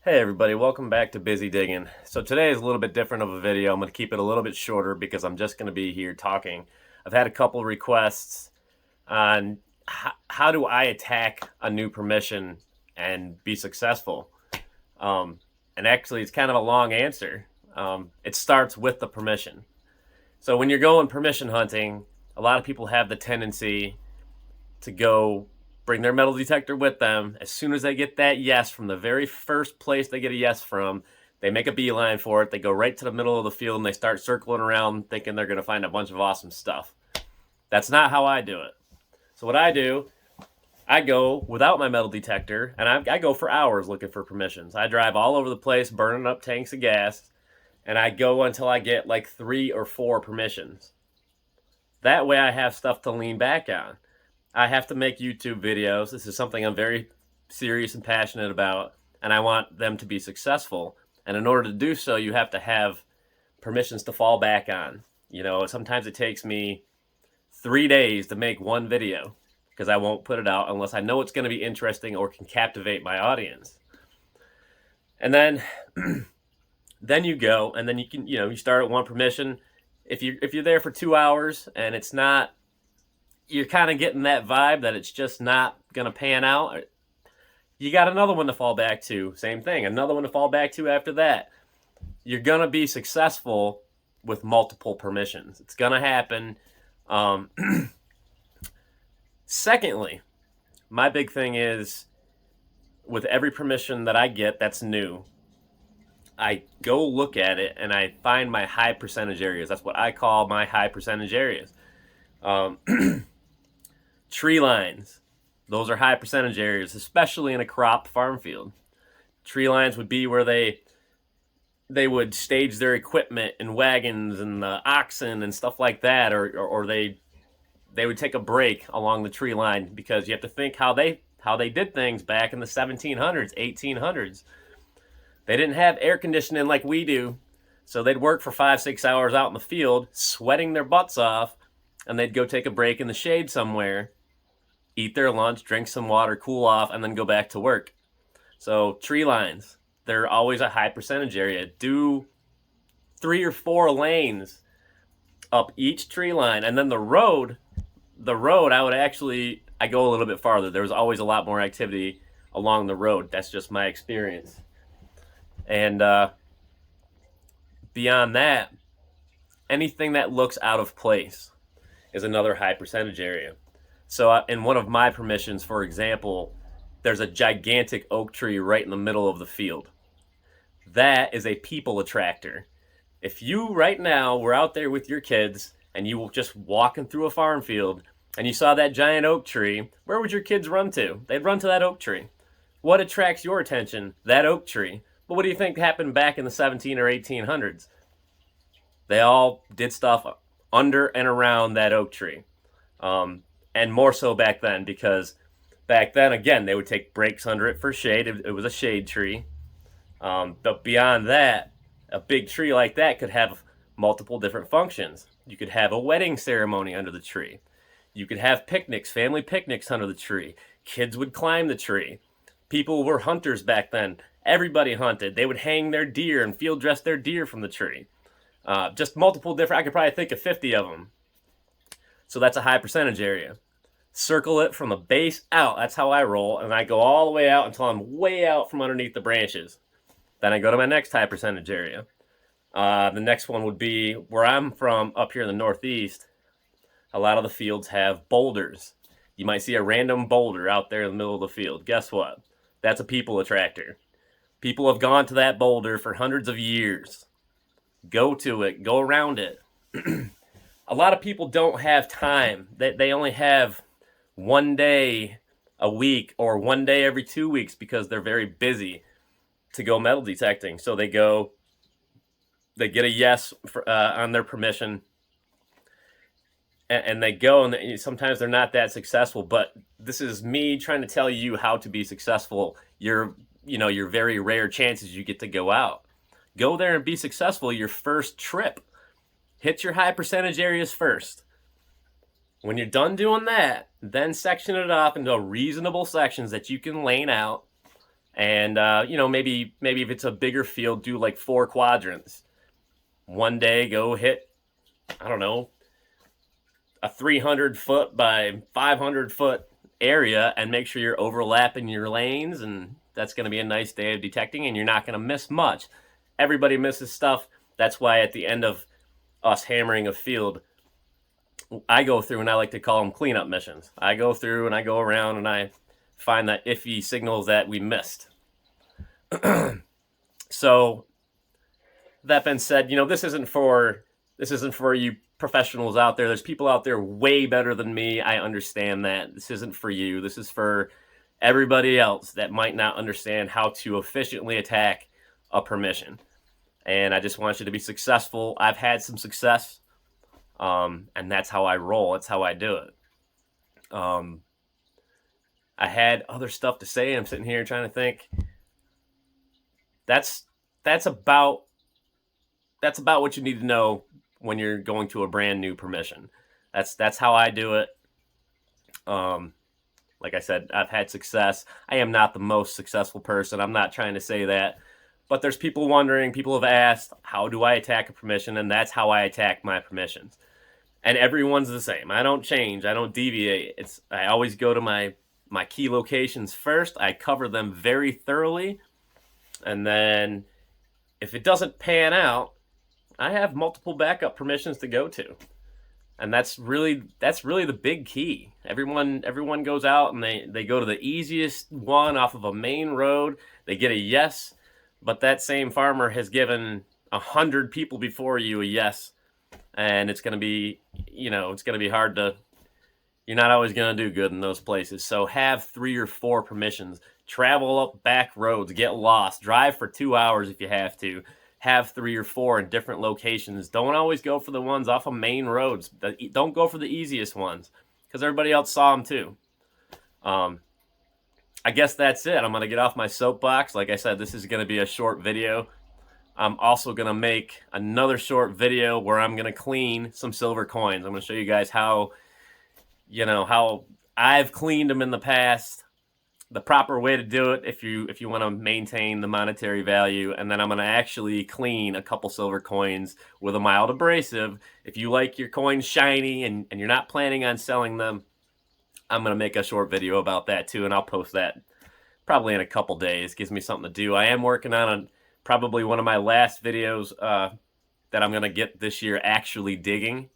Hey everybody, welcome back to Busy Digging. So today is a little bit different of a video. I'm going to keep it a little bit shorter because I'm just going to be here talking. I've had a couple requests on how do I attack a new permission and be successful. Um, and actually, it's kind of a long answer. It starts with the permission. So when you're going permission hunting, a lot of people have the tendency to go bring their metal detector with them. As soon as they get that yes from the very first place they get a yes from, they make a beeline for it. They go right to the middle of the field and they start circling around thinking they're going to find a bunch of awesome stuff. That's not how I do it. So what I do, I go without my metal detector and I go for hours looking for permissions. I drive all over the place burning up tanks of gas, and I go until I get like 3 or 4 permissions. That way I have stuff to lean back on. I have to make YouTube videos. This is something I'm very serious and passionate about, and I want them to be successful. And in order to do so, you have to have permissions to fall back on. You know, sometimes it takes me 3 days to make one video because I won't put it out unless I know it's going to be interesting or can captivate my audience. And then then you go and then you start at one permission. If you're there for 2 hours and it's not, you're kind of getting that vibe that it's just not going to pan out, you got another one to fall back to. Same thing, another one to fall back to after that. You're going to be successful with multiple permissions. It's going to happen. Secondly, my big thing is with every permission that I get that's new, I go look at it and I find my high percentage areas. That's what I call my high percentage areas. Um, Tree lines, those are high percentage areas, especially in a crop farm field. Tree lines would be where they would stage their equipment and wagons and the oxen and stuff like that, or they would take a break along the tree line, because you have to think how they did things back in the 1700s, 1800s. They didn't have air conditioning like we do, so they'd work for 5-6 hours out in the field, sweating their butts off, and they'd go take a break in the shade somewhere, eat their lunch, drink some water, cool off, and then go back to work. So tree lines, they're always a high percentage area. Do 3 or 4 lanes up each tree line, and then the road, I go a little bit farther. There's always a lot more activity along the road. That's just my experience. And beyond that, anything that looks out of place is another high percentage area. So in one of my permissions, for example, there's a gigantic oak tree right in the middle of the field. That is a people attractor. If you right now were out there with your kids and you were just walking through a farm field and you saw that giant oak tree, where would your kids run to? They'd run to that oak tree. What attracts your attention? That oak tree. But what do you think happened back in the 17 or 1800s? They all did stuff under and around that oak tree. And more so back then, because back then, again, they would take breaks under it for shade. It was a shade tree. But beyond that, a big tree like that could have multiple different functions. You could have a wedding ceremony under the tree. You could have picnics, family picnics under the tree. Kids would climb the tree. People were hunters back then. Everybody hunted. They would hang their deer and field dress their deer from the tree. Just multiple different, I could probably think of 50 of them. So that's a high percentage area. Circle it from the base out. That's how I roll. And I go all the way out until I'm way out from underneath the branches. Then I go to my next high percentage area. The next one would be where I'm from, up here in the Northeast. A lot of the fields have boulders. You might see a random boulder out there in the middle of the field. Guess what? That's a people attractor. People have gone to that boulder for hundreds of years. Go to it. Go around it. A lot of people don't have time. They only have one day a week or one day every 2 weeks because they're very busy to go metal detecting. So they get a yes on their permission, and they go, and sometimes they're not that successful. But this is me trying to tell you how to be successful. Your very rare chances you get to go out. Go there and be successful your first trip. Hit your high percentage areas first. When you're done doing that, then section it off into reasonable sections that you can lane out And maybe if it's a bigger field, do like 4 quadrants. One day go hit, I don't know, a 300-foot by 500-foot area and make sure you're overlapping your lanes, and that's going to be a nice day of detecting, and you're not going to miss much. Everybody misses stuff. That's why at the end of us hammering a field, I go through and I like to call them cleanup missions. I go through and I go around and I find that iffy signals that we missed. So that being said, this isn't for you professionals out there. There's people out there way better than me. I understand that. This isn't for you. This is for everybody else that might not understand how to efficiently attack a permission. And I just want you to be successful. I've had some success, and that's how I roll. That's how I do it. I had other stuff to say. I'm sitting here trying to think. That's about what you need to know when you're going to a brand new permission. That's how I do it. Like I said, I've had success. I am not the most successful person. I'm not trying to say that. But there's people wondering, people have asked, how do I attack a permission? And that's how I attack my permissions. And everyone's the same. I don't change. I don't deviate. I always go to my key locations first. I cover them very thoroughly. And then if it doesn't pan out, I have multiple backup permissions to go to. And that's really the big key. Everyone goes out and they go to the easiest one off of a main road. They get a yes, but that same farmer has given 100 people before you a yes, and it's gonna be hard to. You're not always gonna do good in those places. So have 3 or 4 permissions. Travel up back roads, get lost, drive for 2 hours if you have to. Have 3 or 4 in different locations. Don't always go for the ones off of main roads. Don't go for the easiest ones, because everybody else saw them too. I guess that's it. I'm going to get off my soapbox. Like I said, this is going to be a short video. I'm also going to make another short video where I'm going to clean some silver coins. I'm going to show you guys how I've cleaned them in the past, the proper way to do it if you want to maintain the monetary value, and then I'm going to actually clean a couple silver coins with a mild abrasive. If you like your coins shiny and you're not planning on selling them, I'm going to make a short video about that too, and I'll post that probably in a couple days. Gives me something to do. I am working on probably one of my last videos that I'm going to get this year actually digging,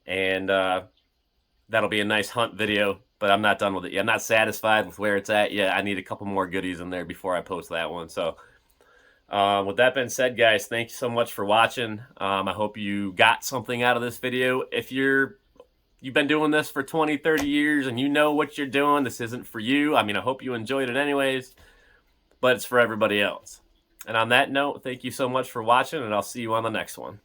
and that'll be a nice hunt video, but I'm not done with it yet. I'm not satisfied with where it's at yet. I need a couple more goodies in there before I post that one. So with that being said, guys, thank you so much for watching. I hope you got something out of this video. If you've been doing this for 20, 30 years and you know what you're doing, this isn't for you. I mean, I hope you enjoyed it anyways, but it's for everybody else. And on that note, thank you so much for watching, and I'll see you on the next one.